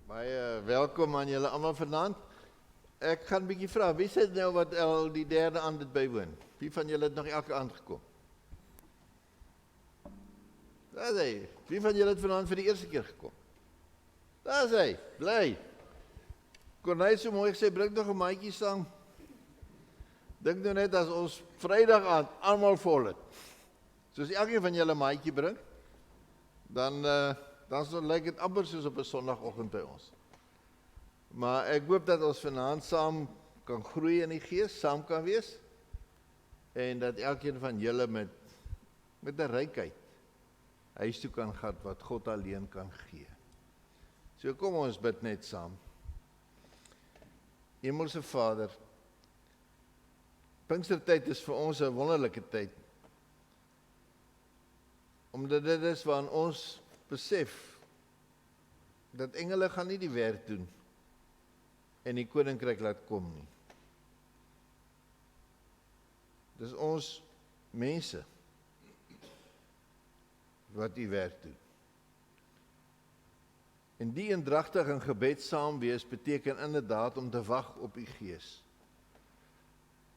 Baie welkom aan julle almal vanaand. Ek gaan 'n bietjie vra, wie sit nou wat al die derde aand dit bywoon? Wie van julle het nog elke aand gekom? Daar is hy. Wie van julle het vanaand vir die eerste keer gekom? Daar is hy, bly. Cornelis so mooi gesê, bring nog 'n maatjie saam. Dink nou net as ons Vrydag aand almal vol het. Soos elkeen van julle 'n maatjie bring, dan so lyk dit amper soos op 'n Sondagoggend by ons. Maar ek hoop dat ons vanaand saam kan groei in die gees, saam kan wees, en dat elkeen van julle met 'n rykheid huis toe kan gaan wat God alleen kan gee. So kom ons bid net saam. Hemelse Vader, Pinkstertyd is vir ons 'n wonderlike tyd, omdat dit is waarin ons besef dat engele gaan nie die werk doen en die koninkryk laat kom nie. Dis ons mense wat die werk doen. En die eendragtig in gebed saam wees beteken inderdaad om te wag op u Gees.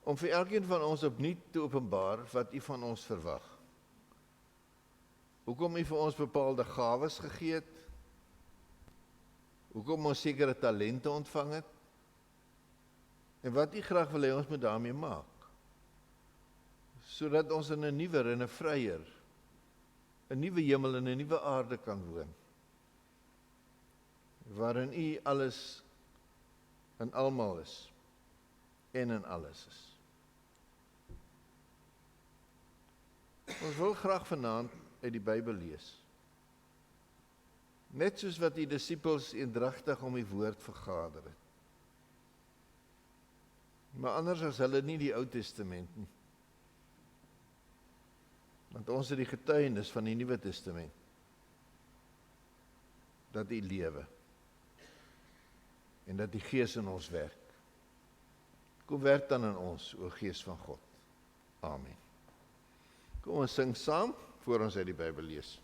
Om vir elkeen van ons opnuut te openbaar wat u van ons verwag. Hoekom u vir ons bepaalde gawes gegee het? Hoekom ons sekere talente ontvang het? En wat u graag wil hê ons moet daarmee maak? Sodat ons in 'n nuwer en 'n vryer, 'n nuwe hemel en 'n nuwe aarde kan woon. Waarin u alles en almal is en in alles is. Ons wil graag vanaand uit die Bybel lees. Net soos wat die disippels eendragtig om die woord vergader het. Maar anders as hulle nie die Ou Testament nie. Want ons het die getuienis van die Nuwe Testament. Dat u lewe. En dat die Gees in ons werk. Kom werk dan in ons, o Gees van God. Amen. Kom ons sing saam, voor ons uit die Bybel lees.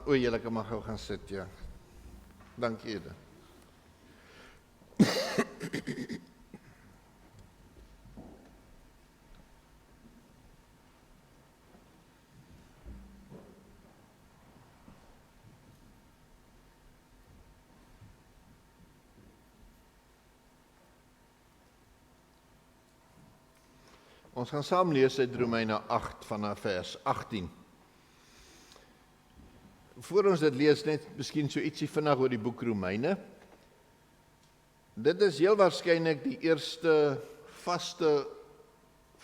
O, julle kan maar gou gaan sit, ja. Dankie julle. Ons gaan saam lees uit Romeine 8 vanaf vers 18. Voor ons dit lees, net miskien so ietsie vinnig oor die boek Romeine. Dit is heel waarskynlik die eerste vaste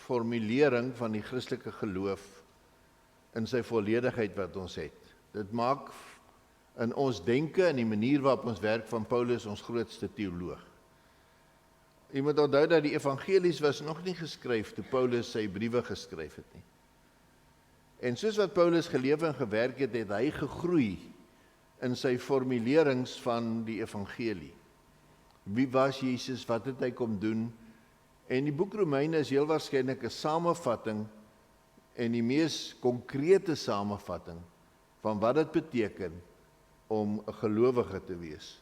formulering van die Christelike geloof in sy volledigheid wat ons het. Dit maak in ons denke en die manier waarop ons werk van Paulus ons grootste teoloog. Jy moet onthou dat die evangelies was nog nie geskryf toe Paulus sy briewe geskryf het nie. En soos wat Paulus geleef en gewerk het, het hy gegroei in sy formulerings van die evangelie. Wie was Jesus, wat het hy kom doen? En die boek Romeine is heel waarskynlik 'n samevatting en die mees konkrete samevatting van wat dit beteken om 'n gelowige te wees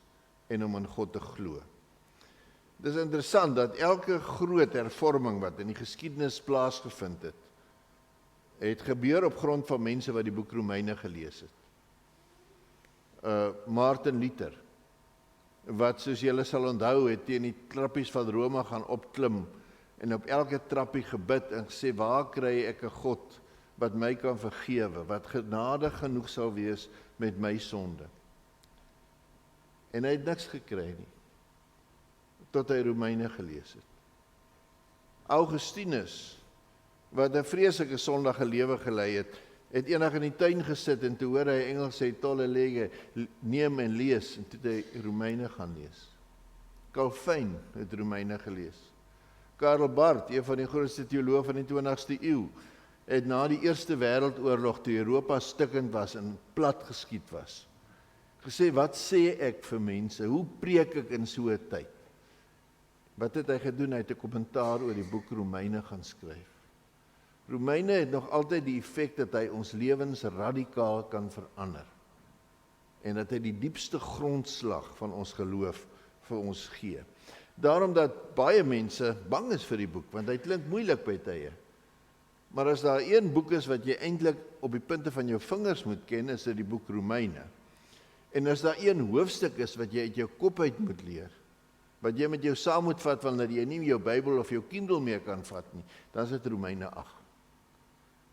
en om in God te glo. Dit is interessant dat elke groot hervorming wat in die geskiedenis plaasgevind het gebeur op grond van mense wat die boek Romeine gelees het. Martin Luther, wat soos julle sal onthou het teen die trappies van Rome gaan opklim en op elke trappie gebid en gesê, waar kry ek 'n God wat my kan vergewe, wat genadig genoeg sal wees met my sonde? En hy het niks gekry nie, tot hy Romeine gelees het. Augustinus, wat 'n vreeslike sondige lewe gelei het eendag in die tuin gesit en toe hoor hy Engels sê, tolle lege, neem en lees, en toe het hy Romeine gaan lees. Calvin het Romeine gelees. Karl Barth, een van die grootste teoloë van die 20ste eeu, het na die Eerste Wêreldoorlog, toe Europa stikkend was en plat geskiet was, gesê, wat sê ek vir mense? Hoe preek ek in so 'n tyd? Wat het hy gedoen? Hy het 'n kommentaar oor die boek Romeine gaan skryf. Romeine het nog altyd die effek dat hy ons lewens radikaal kan verander. En dat hy die diepste grondslag van ons geloof vir ons gee. Daarom dat baie mense bang is vir die boek, want hy klink moeilik by tye. Maar as daar een boek is wat jy eintlik op die punte van jou vingers moet ken, is dit die boek Romeine. En as daar een hoofstuk is wat jy uit jou kop uit moet leer, wat jy met jou saam moet vat, wanneer jy nie jou Bybel of jou Kindle meer kan vat nie, dan is dit Romeine 8.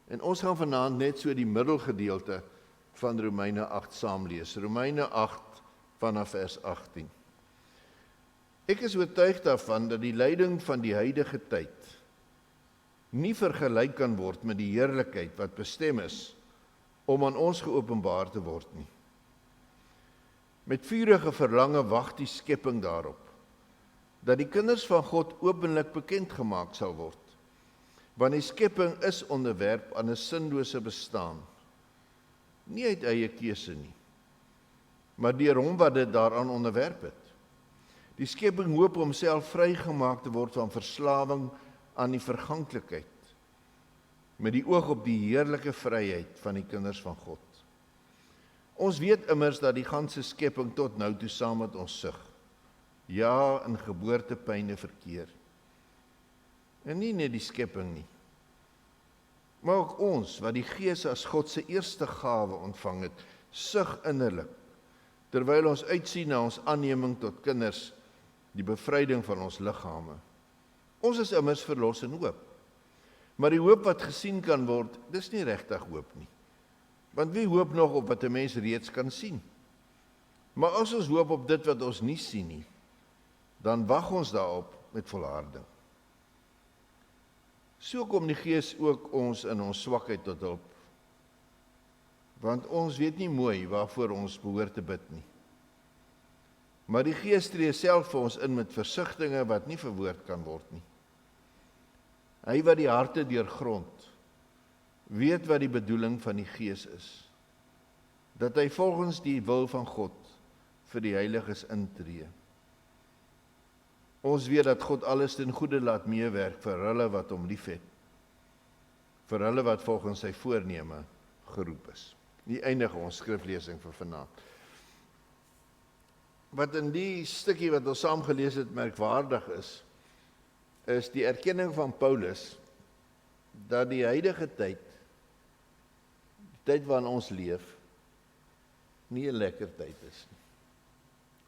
En ons gaan vanaand net so die middelgedeelte van Romeine 8 saam lees. Romeine 8 vanaf vers 18. Ek is oortuig daarvan dat die lyding van die huidige tyd nie vergelyk kan word met die heerlikheid wat bestem is om aan ons geopenbaar te word nie. Met vurige verlange wag die skepping daarop, dat die kinders van God openlik bekend gemaak sal word. Want die skepping is onderwerp aan 'n sinlose bestaan. Nie uit eie keuse nie, maar deur hom wat dit daaraan onderwerp het. Die skepping hoop om self vrygemaak te word van verslawing aan die verganklikheid, met die oog op die heerlike vryheid van die kinders van God. Ons weet immers dat die ganse skepping tot nou toe saam met ons sug, ja, in geboortepyne verkeer. En nie net die skepping nie, maar ook ons, wat die Gees as God se eerste gawe ontvang het, sug innerlik, terwyl ons uitsien na ons aanneming tot kinders, die bevryding van ons liggame. Ons is immers verlos in hoop. Maar die hoop wat gesien kan word, dis nie regtig hoop nie. Want wie hoop nog op wat 'n mens reeds kan sien? Maar as ons hoop op dit wat ons nie sien nie, dan wag ons daarop met volharding. So kom die Gees ook ons in ons swakheid tot hulp. Want ons weet nie mooi waarvoor ons behoort te bid nie. Maar die Gees tree self vir ons in met versigtinge wat nie verwoord kan word nie. Hy wat die harte deurgrond, weet wat die bedoeling van die Gees is, dat hy volgens die wil van God vir die heiliges intree. Ons weet dat God alles ten goeie laat meewerk vir hulle wat hom liefhet, vir hulle wat volgens sy voorneme geroep is. Die eindige ons skriflesing vir vanaand. Wat in die stukkie wat ons saam gelees het merkwaardig is die erkenning van Paulus dat die huidige tyd, die tyd waarin ons leef, nie 'n lekker tyd is nie.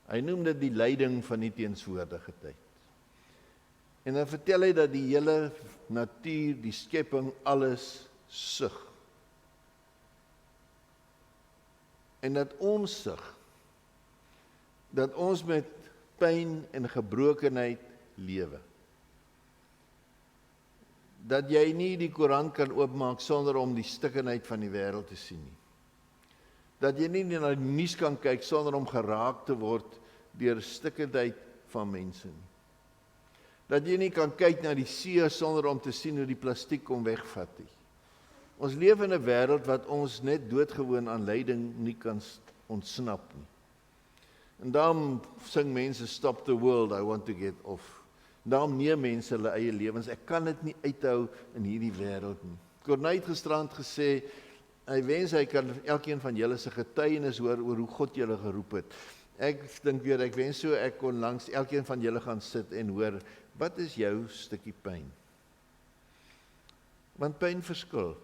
Hy noem dit die lyding van die teenswoordige tyd. En dan vertel hy dat die hele natuur, die skepping, alles sug. En dat ons sug, dat ons met pyn en gebrokenheid lewe. Dat jy nie die koerant kan oopmaak sonder om die stikkenheid van die wêreld te sien nie. Dat jy nie na die nuus kan kyk sonder om geraak te word deur stikkendheid van mense nie. Dat jy nie kan kyk na die see sonder om te sien hoe die plastiek kom wegvat nie. Ons leef in 'n wêreld wat ons net doodgewoon aan lyding nie kan ontsnap nie. En daarom sing mense Stop the World, I Want to Get Off. Daarom neem mense hulle eie lewens. Ek kan dit nie uithou in hierdie wêreld nie. Corneille het gisterand gesê, hy wens hy kan elkeen van julle se getuienis hoor oor hoe God julle geroep het. Ek dink weer, ek wens so ek kon langs elkeen van julle gaan sit en hoor, wat is jou stukkie pyn? Want pyn verskil.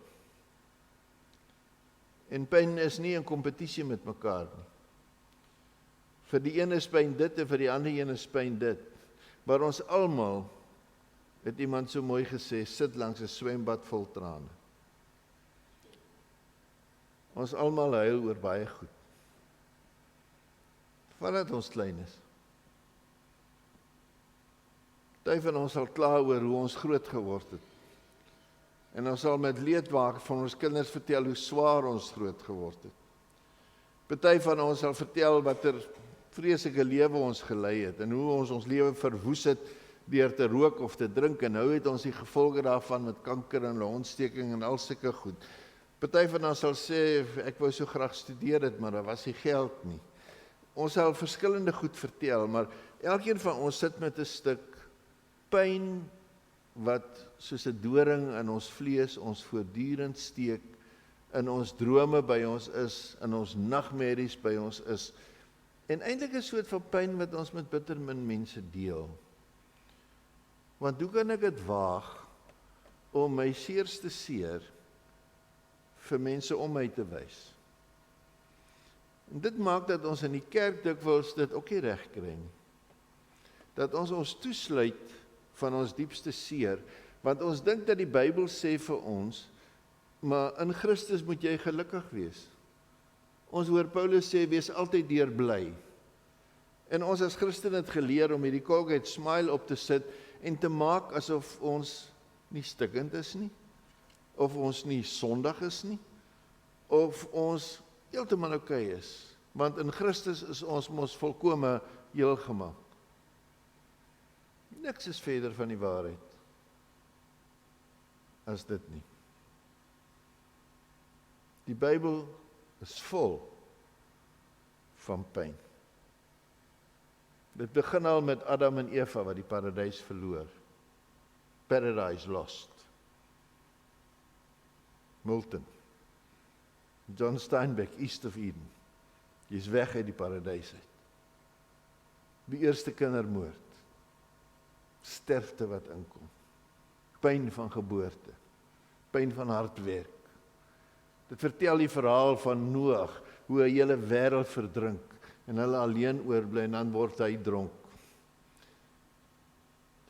En pyn is nie 'n kompetisie met mekaar nie. Vir die een is pyn dit en vir die ander een is pyn dit. Maar ons almal, het iemand so mooi gesê, sit langs 'n swembad vol trane. Ons almal huil oor baie goed. Vandat ons klein is. Party van ons sal kla oor hoe ons groot geword het. En ons sal met leedwaak van ons kinders vertel hoe swaar ons groot geword het. Party van ons sal vertel watter vreeslike lewe ons gelei het en hoe ons lewe verwoes het deur te rook of te drink en nou het ons die gevolge daarvan met kanker en longontsteking en al sulke goed. Party van ons sal sê ek wou so graag studeer het, maar daar was nie geld nie. Ons sal verskillende goed vertel, maar elkeen van ons sit met 'n stuk pyn wat soos 'n doring in ons vlees ons voortdurend steek, in ons drome by ons is, in ons nagmerries by ons is. En eintlik 'n soort van pyn wat ons met bitter min mense deel. Want hoe kan ek dit waag om my seerste seer vir mense om my te wys? En dit maak dat ons in die kerk dikwels dit ook nie reg kry nie. Dat ons ons toesluit van ons diepste seer, want ons dink dat die Bybel sê vir ons, maar in Christus moet jy gelukkig wees. Ons hoor Paulus sê, wees altyd deurbly. En ons as Christen het geleer om hierdie Colgate smile op te sit en te maak asof ons nie stikkend is nie, of ons nie sondig is nie, of ons heeltemal oukei is. Want in Christus is ons mos volkome heel gemaak. Niks is verder van die waarheid as dit nie. Die Bybel is vol van pyn. Dit begin al met Adam en Eva wat die paradys verloor. Paradise lost. Milton. John Steinbeck, East of Eden. Jy is weg uit die paradys uit. Die eerste kindermoord. Sterfte wat inkom. Pyn van geboorte. Pyn van hardwerk. Dit vertel die verhaal van Noag, hoe 'n hele wêreld verdrink en hulle alleen oorbly en dan word hy dronk.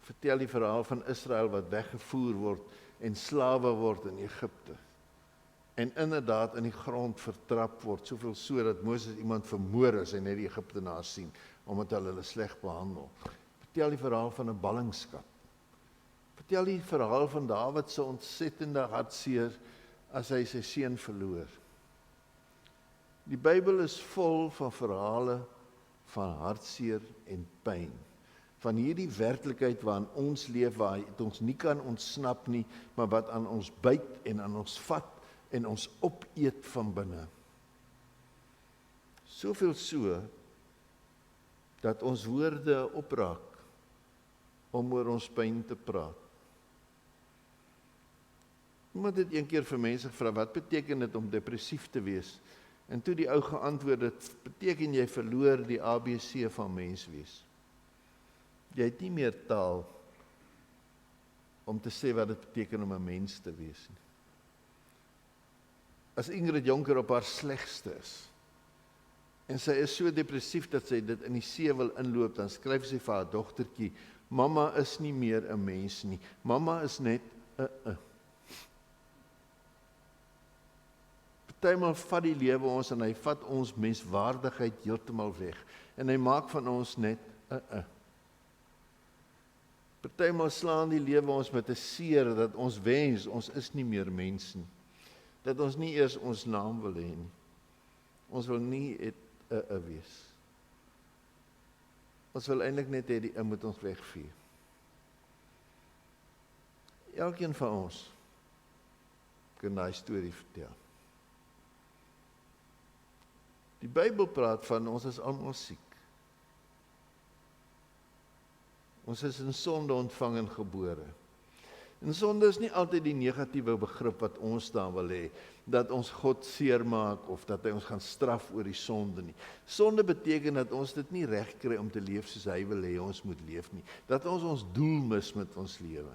Vertel die verhaal van Israel wat weggevoer word en slawe word in Egipte. En inderdaad in die grond vertrap word, soveel so dat Moses iemand vermoor as hy net die Egiptenaars sien, omdat hulle sleg behandel. Vertel die verhaal van 'n ballingskap. Vertel die verhaal van Dawid se ontsettende hartseer as hy sy seun verloor. Die Bybel is vol van verhale van hartseer en pyn. Van hierdie werklikheid waarin ons leef, waar ons nie kan ontsnap nie, maar wat aan ons byt en aan ons vat en ons opeet van binne. Soveel so, dat ons woorde opraak om oor ons pyn te praat. Iemand het een keer vir mense gevra, wat beteken dit om depressief te wees? En toe die ou geantwoord, dit beteken jy verloor die ABC van menswees. Jy het nie meer taal om te sê wat dit beteken om 'n mens te wees nie. As Ingrid Jonker op haar slegste is, en sy is so depressief dat sy dit in die see wil inloop, dan skryf sy vir haar dogtertjie, mamma is nie meer 'n mens nie, mamma is net Partymal vat die lewe ons en hy vat ons menswaardigheid heeltemal weg. En hy maak van ons net Partymal slaan die lewe ons met 'n seer dat ons wens, ons is nie meer mens nie. Dat ons nie eers ons naam wil hê nie. Ons wil nie wees. Ons wil eintlik net hê die moet ons wegvee. Elkeen van ons kan daai storie vertel. Die Bybel praat van ons is almal siek. Ons is in sonde ontvang en gebore. En sonde is nie altyd die negatiewe begrip wat ons daar wil hê, dat ons God seermaak of dat hy ons gaan straf oor die sonde nie. Sonde beteken dat ons dit nie reg kry om te leef soos hy wil hê ons moet leef nie. Dat ons doel mis met ons lewe.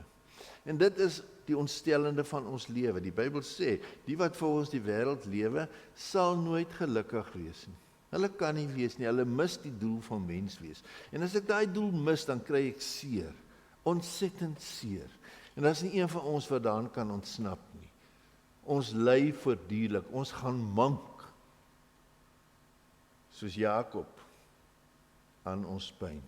En dit is die ontstellende van ons lewe. Die Bybel sê, die wat volgens die wêreld lewe, sal nooit gelukkig wees nie. Hulle kan nie wees nie, hulle mis die doel van mens wees. En as ek daai doel mis, dan kry ek seer. Ontsettend seer. En daar is nie een van ons wat daaraan kan ontsnap nie. Ons ly voortdurend, ons gaan mank. Soos Jakob aan ons pyn.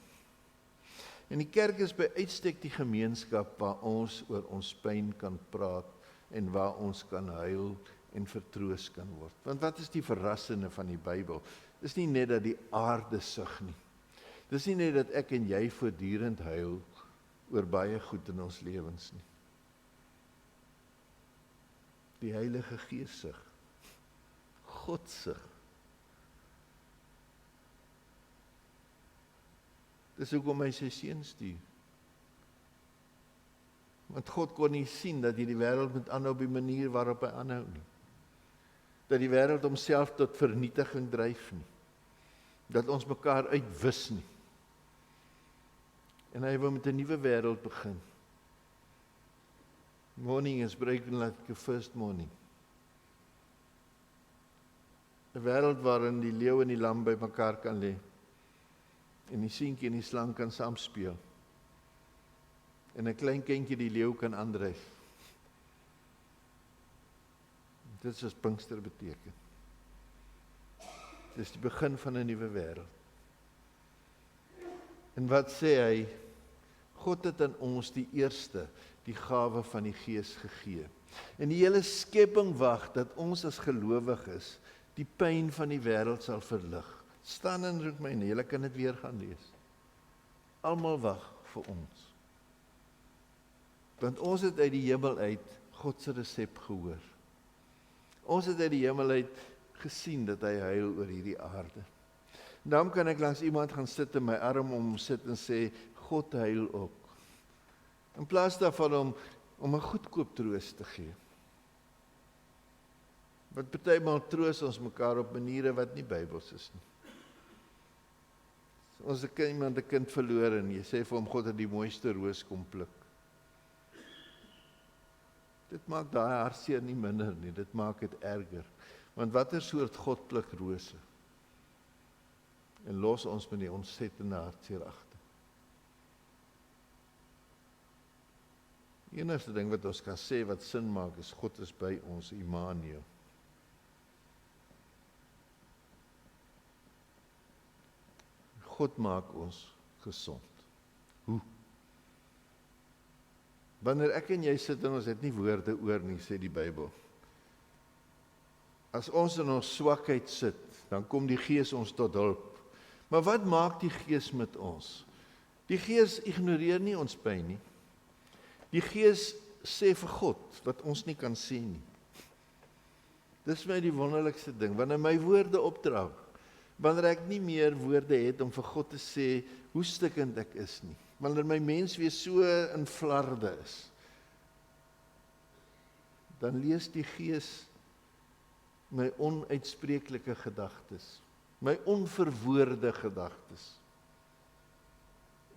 En die kerk is by uitstek die gemeenskap waar ons oor ons pyn kan praat en waar ons kan huil en vertroos kan word. Want wat is die verrassende van die Bybel? Dis nie net dat die aarde sug nie. Dis nie net dat ek en jy voortdurend huil oor baie goed in ons lewens nie. Die Heilige Gees sug. God sug. Dis hoekom hy sy seun stuur. Want God kon nie sien dat hierdie wêreld moet aanhou op die manier waarop hy aanhou nie. Dat die wêreld homself tot vernietiging dryf nie. Dat ons mekaar uitwis nie. En hy wil met 'n nuwe wêreld begin. Morning is breaking like a first morning. 'n Wêreld waarin die leeu en die lam by mekaar kan lê. En die seentjie en die slang kan saam speel. En 'n klein kindjie die leeu kan aandryf. Dit is wat Pinkster beteken. Dit is die begin van 'n nuwe wêreld. En wat sê hy? God het aan ons die eerste, die gawe van die Gees gegee. En die hele skepping wag dat ons as gelowiges die pyn van die wêreld sal verlig. Staan in Romeine, julle kan dit weer gaan lees. Almal wag vir ons. Want ons het uit die hemel uit God se resep gehoor. Ons het uit die hemel uit gesien dat hy huil oor hierdie aarde. En dan kan ek langs iemand gaan sit in my arm om sit en sê, God huil ook. In plaas daarvan om 'n goedkoop troos te gee. Want partymal troos ons mekaar op maniere wat nie Bybels is nie. Ons het iemand 'n kind verloor en jy sê vir hom, God het die mooiste roos kom pluk. Dit maak daai hartseer nie minder nie, dit maak dit erger. Want watter soort God pluk rose? En los ons met die ontsettende hartseer agter. Die enigste ding wat ons kan sê wat sin maak is, God is by ons, Immanuel. God maak ons gesond. Hoe? Wanneer ek en jy sit en ons het nie woorde oor nie, sê die Bybel. As ons in ons swakheid sit, dan kom die Gees ons tot hulp. Maar wat maak die Gees met ons? Die Gees ignoreer nie ons pyn nie. Die Gees sê vir God wat ons nie kan sê nie. Dis my die wonderlikste ding, wanneer my woorde opdraag, wanneer ek nie meer woorde het om vir God te sê hoe stikkend ek is nie, wanneer my mens weer so in flarde is, dan lees die Gees my onuitspreeklike gedagtes, my onverwoorde gedagtes.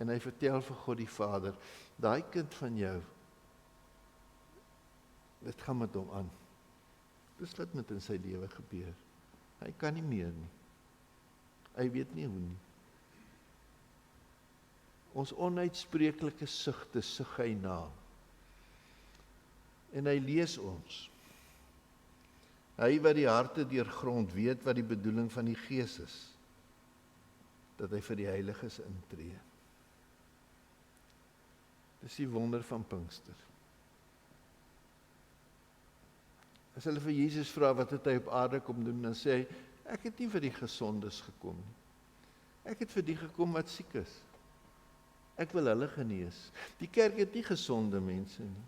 En hy vertel vir God die Vader, daai kind van jou, dit gaan met hom aan. Dis wat met in sy lewe gebeur. Hy kan nie meer nie. Hy weet nie hoe nie. Ons onuitspreeklike sugte sug hy na. En hy lees ons. Hy wat die harte deurgrond weet wat die bedoeling van die Gees is, dat hy vir die heiliges intree. Dis die wonder van Pinkster. As hulle vir Jesus vra wat het hy op aarde kom doen, dan sê hy, ek het nie vir die gesondes gekom nie. Ek het vir die gekom wat siek is. Ek wil hulle genees. Die kerk het nie gesonde mense nie.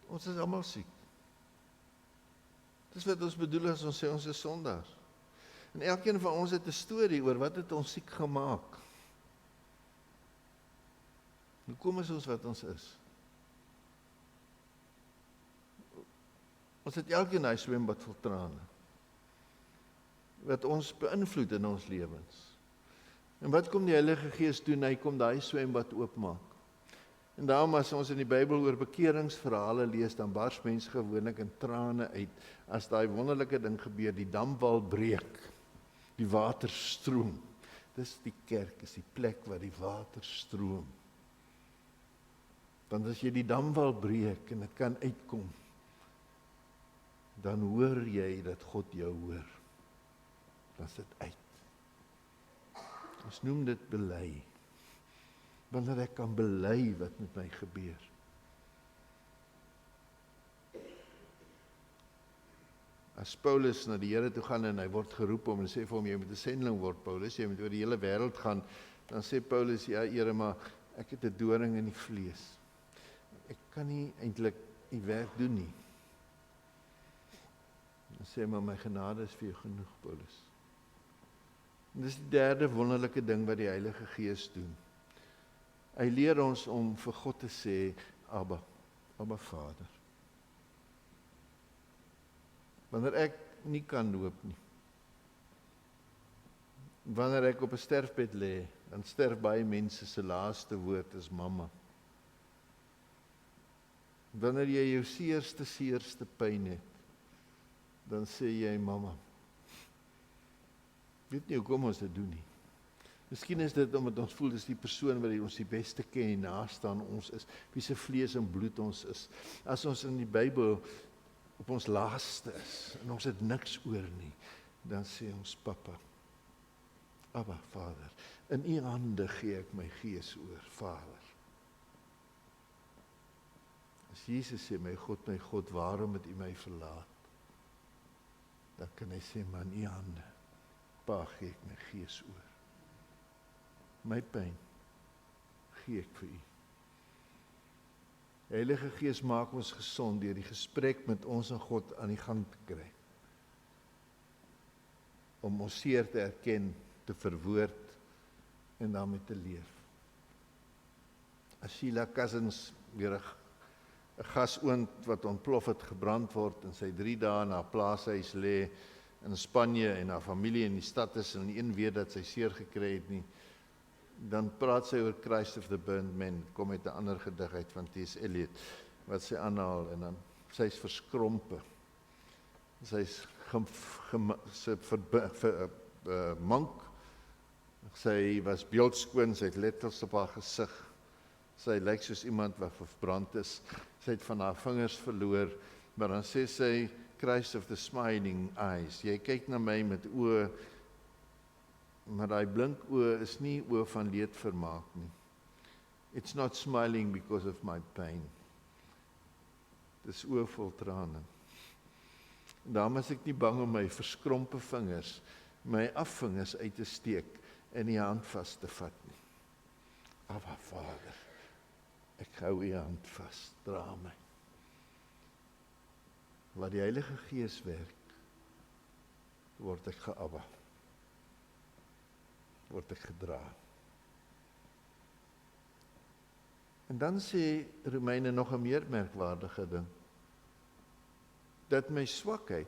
Ons is almal siek. Dis wat ons bedoel as ons sê ons is sondaars. En elkeen van ons het 'n storie oor wat het ons siek gemaak. Hoe kom ons wat ons is? Ons het elkeen hy swembad vol trane, wat ons beïnvloed in ons lewens. En wat kom die Heilige Gees doen? Hy kom daai swembad oopmaak. En daarom as ons in die Bybel oor bekeringsverhale lees, dan bars mense gewoonlik in trane uit, as daai wonderlike ding gebeur, die damwal breek, die water stroom. Dis die kerk, is die plek waar die water stroom. Want as jy die damwal breek en dit kan uitkom, dan hoor jy dat God jou hoor. Dan is dit uit. Ons noem dit bely. Wanneer ek kan bely wat met my gebeur. As Paulus na die Here toe gaan en hy word geroep om en sê vir hom, jy moet 'n sendeling word, Paulus, jy moet oor die hele wêreld gaan, dan sê Paulus, ja Here, maar ek het 'n doring in die vlees. Ek kan nie eintlik die werk doen nie. Dan sê hy, maar my genade is vir jou genoeg, Paulus. En dis die derde wonderlike ding wat die Heilige Gees doen. Hy leer ons om vir God te sê, Abba, Abba Vader. Wanneer ek nie kan loop nie, wanneer ek op 'n sterfbed lê, dan sterf baie mense se laaste woord is mamma. Wanneer jy jou seerste pyn het, dan sê jy mamma. Weet nie hoekom ons dit doen nie. Miskien is dit omdat ons voel dis die persoon wat ons die beste ken en naaste aan ons is, wie se vlees en bloed ons is. As ons in die Bybel op ons laaste is en ons het niks oor nie, dan sê ons Papa, Abba Vader, in U hande gee ek my gees oor, Vader. As Jesus sê, my God, waarom het U my verlaat? Dan kan hy sê, maar in U hande, Pa, gee ek my gees oor. My pyn gee ek vir U. Die Heilige Gees maak ons gesond deur die gesprek met ons en God aan die gang te kry. Om ons seer te erken, te verwoord en daarmee te leef. As Sheila Cousins weer 'n gasoond wat ontplof het gebrand word en sy 3 dae na 'n plaashuis lê in Spanje en haar familie in die stad is en een weet dat sy seer gekry het nie, dan praat sy oor Christ of the Burnt Men, kom met 'n ander gedig uit van T.S. Eliot, wat sy aanhaal en dan sy's verskrompe. Sy's monk. Sy was beeldskoon, sy het letters op haar gesig. Sy lyk soos iemand wat verbrand is. Sy het van haar vingers verloor, maar dan sê sy, Christ of the Smiling Eyes. Jy kyk na my met oë, maar daai blink oë is nie oë van leedvermaak nie. It's not smiling because of my pain. Dis oë vol trane. Daarom is ek nie bang om my verskrompe vingers, my afvingers uit te steek en die hand vas te vat nie. Aba Vader, ek hou U hand vas, dra my. Waar die Heilige Gees werk, word ek geabba, word ek gedra. En dan sê Romeine nog 'n meer merkwaardige ding, dat my swakheid,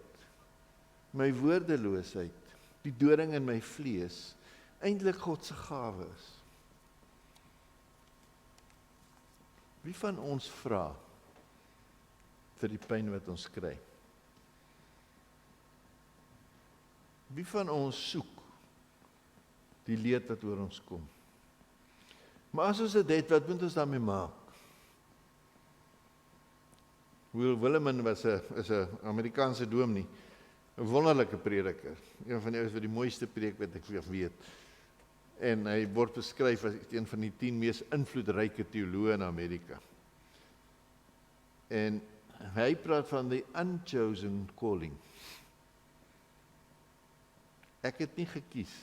my woordeloosheid, die doring in my vlees, eintlik God se gawe is. Wie van ons vra vir die pyn wat ons kry? Wie van ons soek die leed wat oor ons kom? Maar as ons dit het, wat moet ons daarmee maak? Will Willimon is 'n Amerikaanse dominee, 'n wonderlike prediker, een van die ouens wat die mooiste preek wat ek weet. En hy word beskryf as een van die 10 mees invloedryke teoloë in Amerika. En hy praat van die unchosen calling. Ek het nie gekies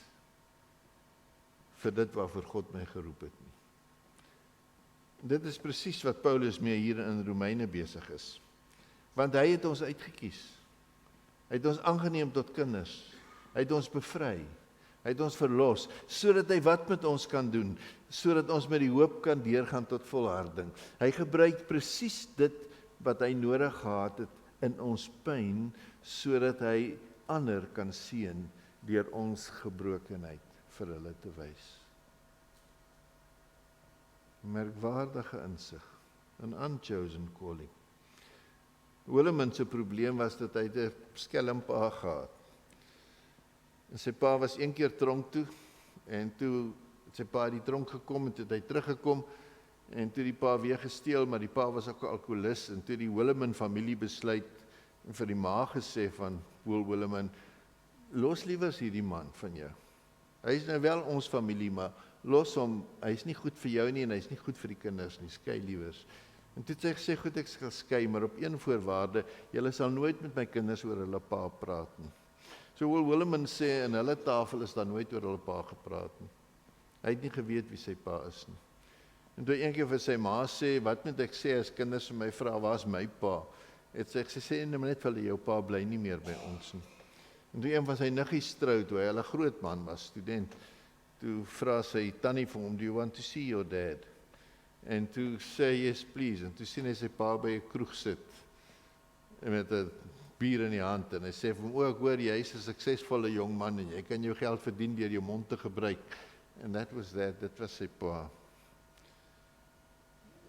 vir dit waarvoor God my geroep het nie. Dit is presies wat Paulus mee hier in Romeine besig is. Want hy het ons uitgekies. Hy het ons aangeneem tot kinders. Hy het ons bevry. Hy het ons verlos, sodat hy wat met ons kan doen, sodat ons met die hoop kan deurgaan tot volharding. Hy gebruik presies dit wat hy nodig gehad het in ons pyn, sodat hy ander kan seën deur ons gebrokenheid vir hulle te wys. Merkwaardige insig, 'n unchosen calling. Willimon se probleem was dat hy 'n skelmpa gehad. En sy pa was een keer tronk toe, en toe het sy pa uit die tronk gekom, en toe het hy teruggekom, en toe die pa weer gesteel, maar die pa was ook 'n alkoholist, en toe die Willimon familie besluit, en vir die ma gesê van Will Willimon, los liewers hierdie man van jou. Hy is nou wel ons familie, maar los hom, hy is nie goed vir jou nie, en hy is nie goed vir die kinders nie, skei liewers. En toe het sy gesê, goed, ek sal skei, maar op een voorwaarde, julle sal nooit met my kinders oor hulle pa praat nie. So Will Willimon sê, in hulle tafel is daar nooit oor hulle pa gepraat nie. Hy het nie geweet wie sy pa is nie. En toe een keer vir sy ma sê, wat moet ek sê as kinders vir my vra, waar is my pa? Het sy sê, net vir hulle, jou pa bly nie meer by ons nie. En toe een van sy niggies trou, toe hy hulle groot man was, student, toe vra sy tannie vir hom, do you want to see your dad? En toe sê hy, yes please, en toe sien hy sy pa by 'n kroeg sit, en met 'n bier in die hand, en hy sê vir hom, ek hoor, jy is 'n suksesvolle jong man, en jy kan jou geld verdien deur jou mond te gebruik. En dit was sy pa.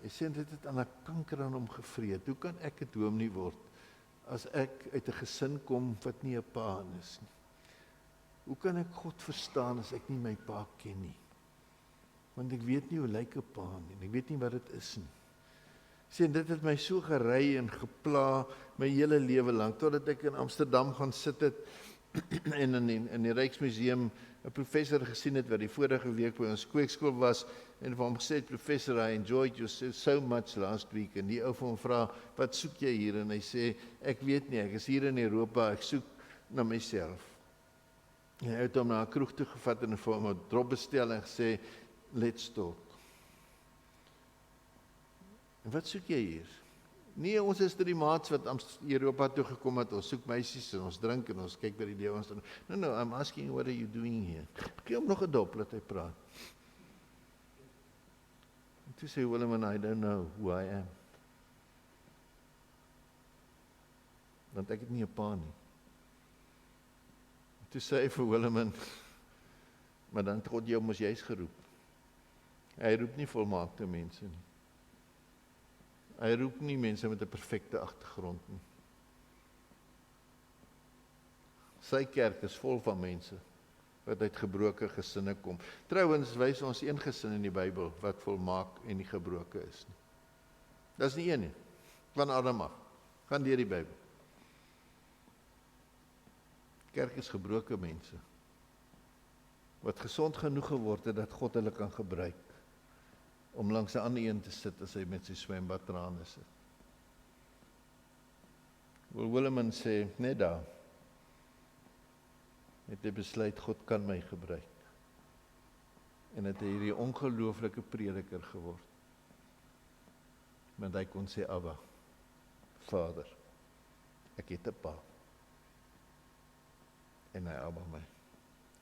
Hy sê, dit het aan 'n kanker aan hom gevreet. Hoe kan ek 'n dominee word, as ek uit 'n gesin kom wat nie 'n pa is nie? Hoe kan ek God verstaan as ek nie my pa ken nie? Want ek weet nie hoe lyk 'n pa nie, en ek weet nie wat dit is nie. Sien, dit het my so gery en gepla my hele lewe lank, totdat ek in Amsterdam gaan sit het en in die Rijksmuseum 'n professor gesien het wat die vorige week by ons kweekskool was, en vir hom gesê het, professor, I enjoyed you so much last week, en die ou vir hom vra, wat soek jy hier? En hy sê, ek weet nie, ek is hier in Europa, ek soek na myself. En hy het hom na 'n kroeg toe gevat en vir hom 'n drop bestel en gesê, let's talk. En wat soek jy hier? Nee, ons is die maats wat Europa toe gekom het, ons soek meisies en ons drink en ons kyk by die lewe ons. No, I'm asking, what are you doing here? Gee hom nog 'n dop, laat hy praat. En toe sê Willimon, I don't know who I am. Want ek het nie 'n pa nie. En toe sê hy vir Willimon, maar dan het God jou mos juis geroep. Hy roep nie volmaakte mense nie. Hy roep nie mense met 'n perfekte agtergrond nie. Sy kerk is vol van mense wat uit gebroke gesinne kom. Trouwens wys ons een gesin in die Bybel wat volmaak en nie gebroke is nie. Dis nie een nie. Van Adam af. Gaan deur die Bybel. Kerk is gebroke mense wat gesond genoeg geword het dat God hulle kan gebruik om langs 'n ander een te sit as hy met sy swembad trane sit. Will Willimon sê, net daar het hy besluit, God kan my gebruik. En het hy hierdie ongelooflike prediker geword. Want hy kon sê, Abba, Vader, ek het 'n pa. En hy Abba my.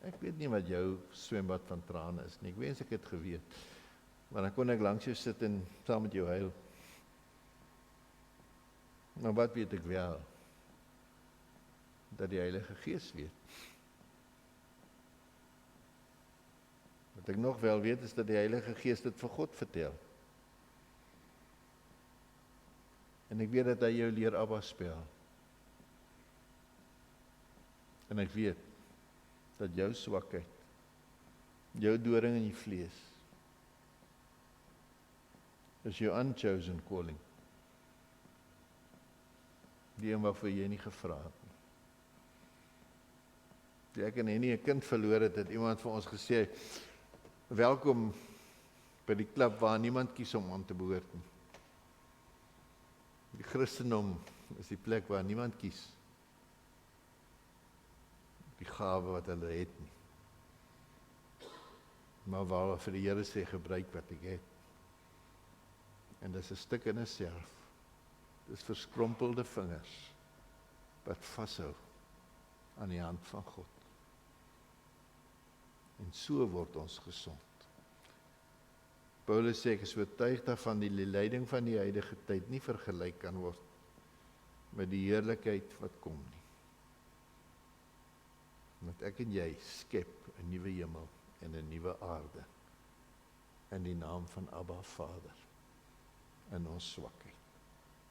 Ek weet nie wat jou swembad van trane is nie, ek wens ek het geweet. Maar dan kon ek langs jou sit en saam met jou huil. Maar wat weet ek wel? Dat die Heilige Gees weet. Wat ek nog wel weet is dat die Heilige Gees dit vir God vertel. En ek weet dat hy jou leer Abba spel. En ek weet dat jou swakheid, jou doring in die vlees, is jou unchosen calling. Die een waarvoor jy nie gevra het nie. Toe ek en Henny 'n kind verloor het, het iemand vir ons gesê, welkom by die klub waar niemand kies om aan te behoort nie. Die Christendom is die plek waar niemand kies die gawe wat hulle het nie. Maar waar vir die Here sê, gebruik wat ek het. En dis 'n stuk in 'n self. Dis verskrompelde vingers wat vashou aan die hand van God. En so word ons gesond. Paulus sê, ek is oortuig daarvan die lyding van die huidige tyd nie vergelyk kan word met die heerlikheid wat kom nie. Want ek en jy skep 'n nuwe hemel en 'n nuwe aarde in die naam van Abba Vader in ons swakheid.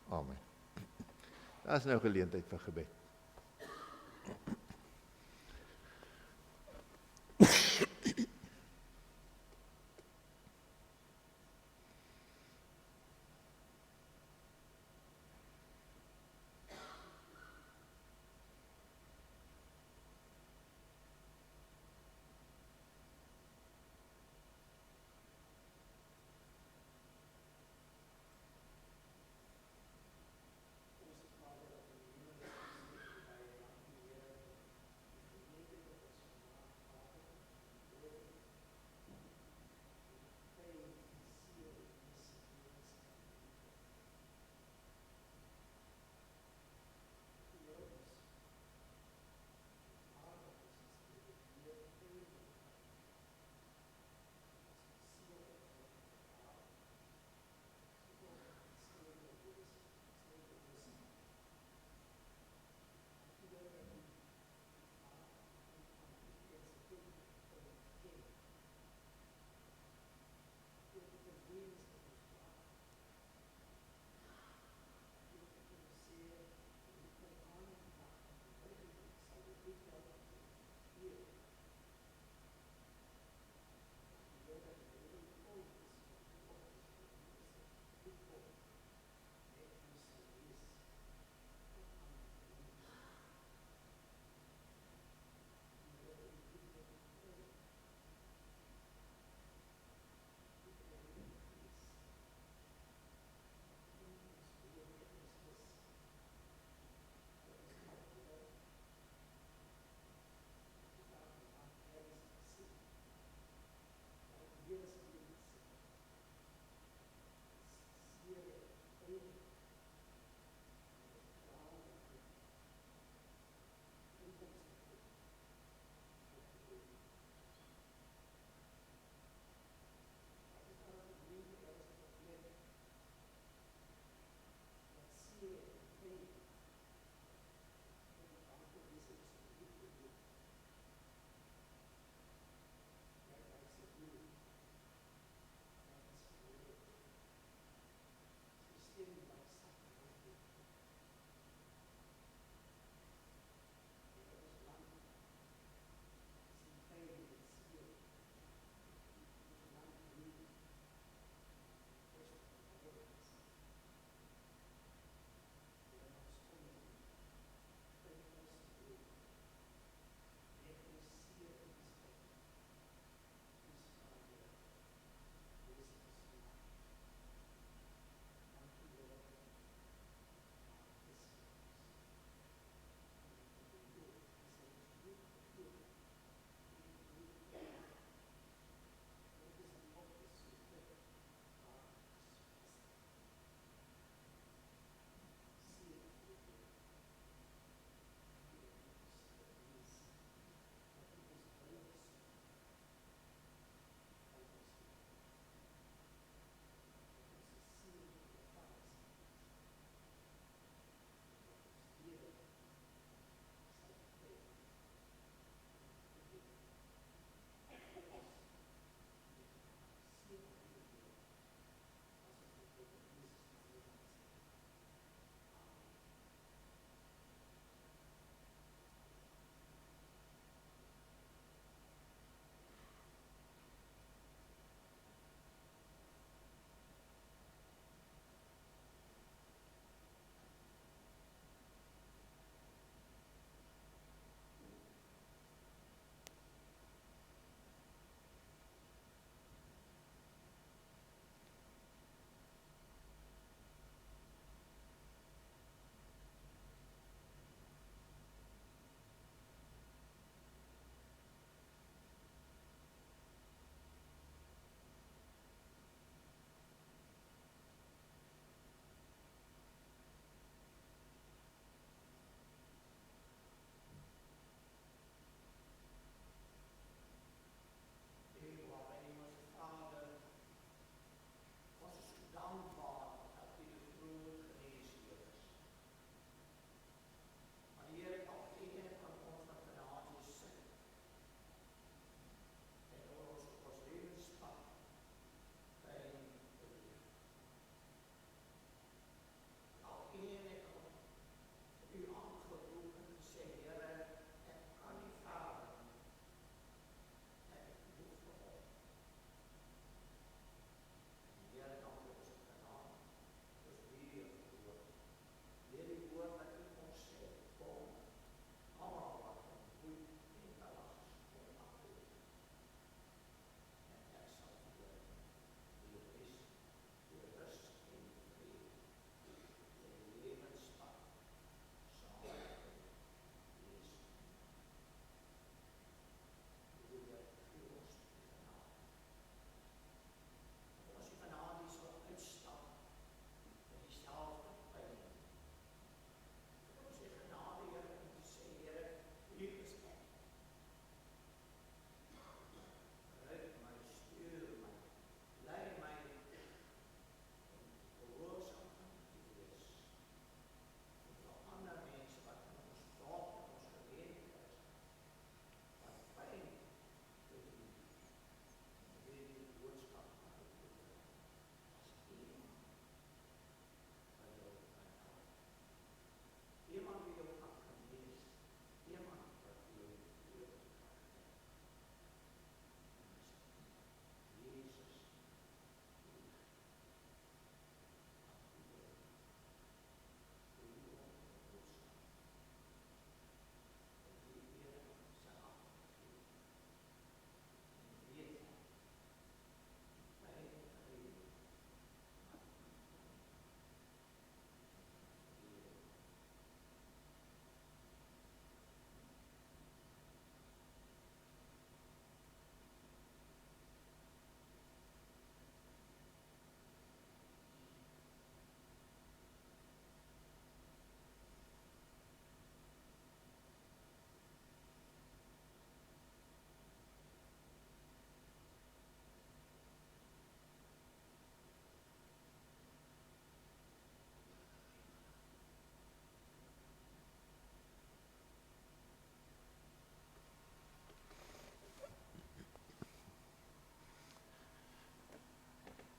Amen. Daar is nou geleentheid vir gebed.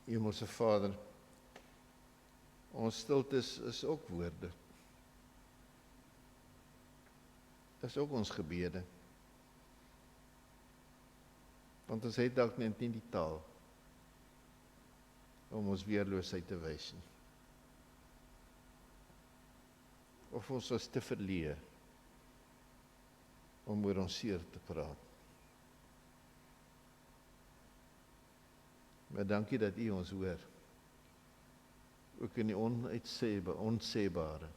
Hemelse Vader, ons stiltes is ook woorde. Is ook ons gebede. Want ons het dalk net nie die taal om ons weerloosheid te wys nie. Of ons is te verleë om oor ons seer te praat. Maar dankie dat U ons hoor, ook in die onsebare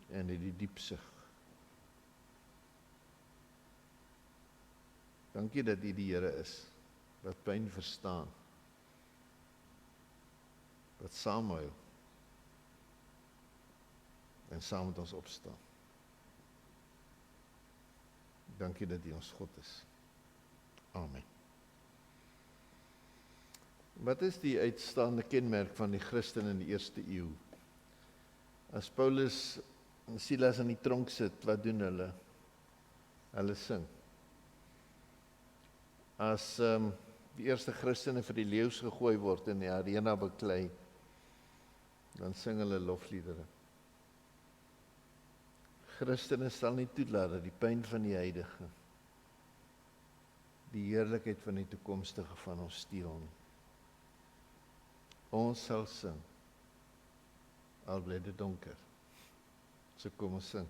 en in die diepsig. Dankie dat U die Here is, wat pyn verstaan, wat saamhuil en saam met ons opstaan. Dankie dat U ons God is. Amen. Wat is die uitstaande kenmerk van die Christen in die eerste eeu? As Paulus en Silas in die tronk sit, wat doen hulle? Hulle sing. As die eerste Christene vir die leeu's gegooi word en die arena beklei, dan sing hulle lofliedere. Christene sal nie toelaat dat die pyn van die huidige, die heerlikheid van die toekomstige van ons steel nie. Ons sal sing, al bly dit donker. So kom ons sing.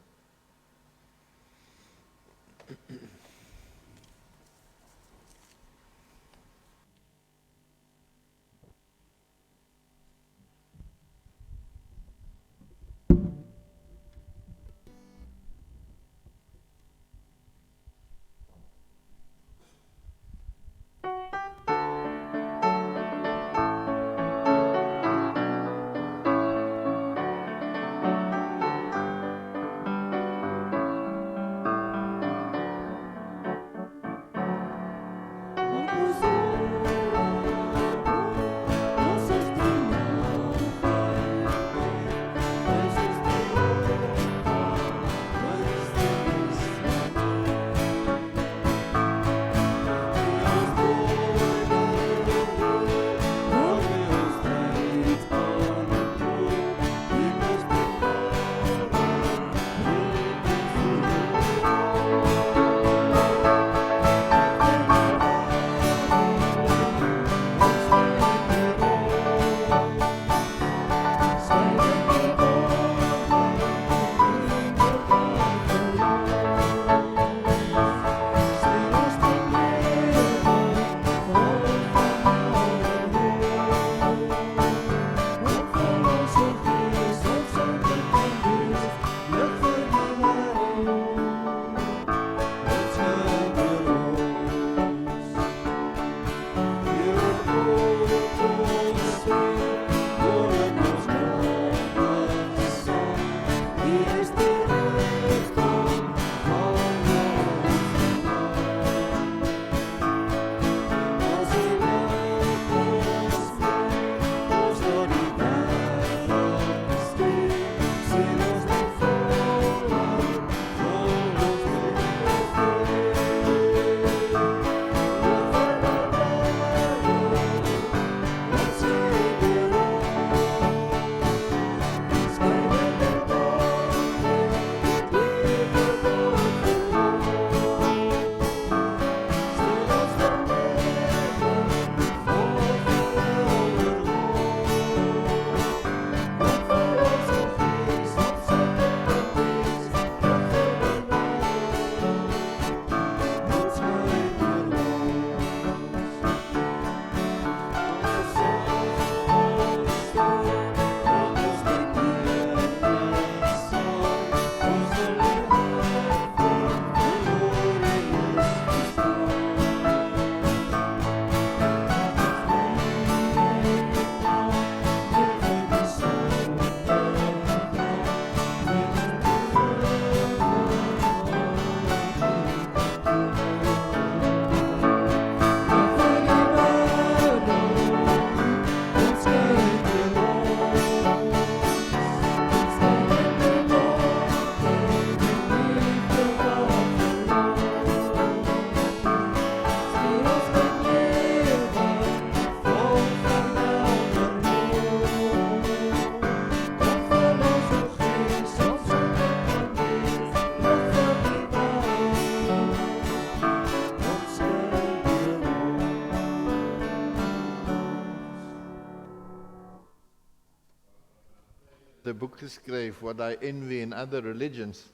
'n boek geskryf, What I Envy in Other Religions.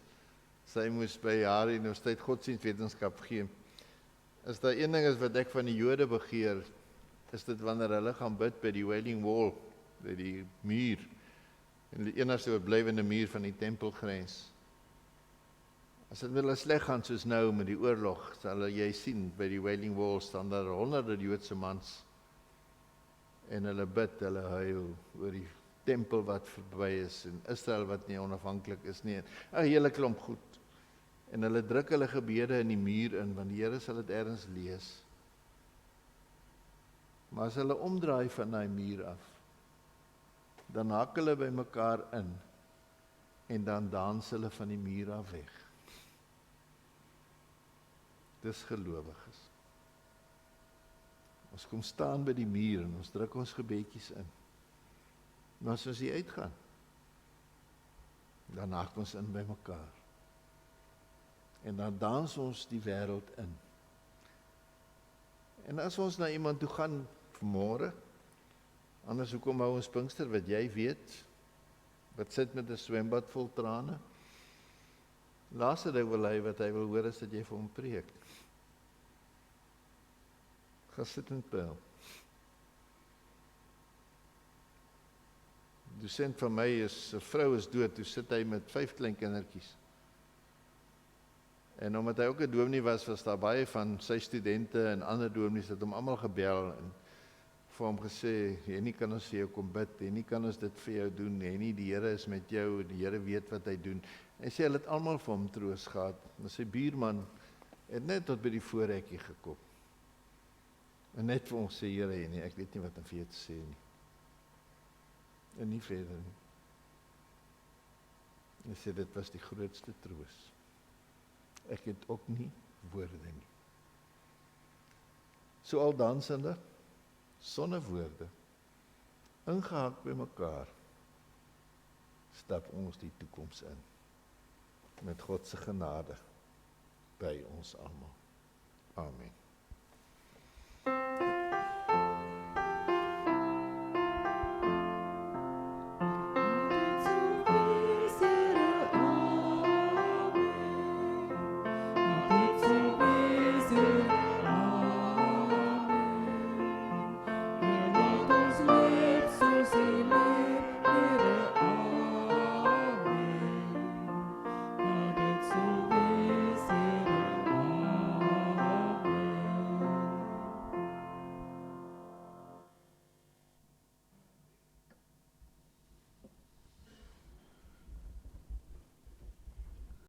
Sy moes by haar universiteit godsdienstwetenskap gee. As daar een ding is wat ek van die Jode begeer, is dit wanneer hulle gaan bid by die Wailing Wall, by die muur, en die enigste oorblywende muur van die tempelgrens. As dit met hulle sleg gaan soos nou met die oorlog, sal jy sien by die Wailing Wall staan daar honderde Joodse mans en hulle bid, hulle huil oor die tempel wat verby is en Israel wat nie onafhanklik is nie. 'n hele klomp goed. En hulle druk hulle gebede in die muur in, want die Here sal dit ergens lees. Maar as hulle omdraai van daai muur af, dan hak hulle by mekaar in en dan dans hulle van die muur af weg. Dis gelowiges. Ons kom staan by die muur en ons druk ons gebedjies in. Maar as ons hier uitgaan, dan hak ons in by mekaar. En dan dans ons die wêreld in. En as ons na iemand toe gaan vanmôre, anders hoekom hou ons Pinkster, wat jy weet, wat sit met 'n swembad vol trane? Laaste ding wat hy wil hoor is dat jy vir hom preek. Ga sit en bel. Die dosent van my is, 'n vrou is dood, toe sit hy met 5 klein kindertjies. En omdat hy ook 'n dominee was daar baie van sy studente en ander dominees het hom almal gebel en vir hom gesê, Henny, kan ons vir jou kom bid, Henny, kan ons dit vir jou doen, Henny, die Here is met jou, die Here weet wat hy doen. En sê, hulle het almal vir hom troos gehad. En sy buurman het net tot by die voorhekkie gekom. En net vir ons sê, Here, Henny, ek weet nie wat om vir jou te sê nie. En nie verder nie. En sê, dit was die grootste troos. Ek het ook nie woorde nie. So al dansende, sonder woorde, ingehak by mekaar, stap ons die toekoms in. Met God se genade by ons almal. Amen.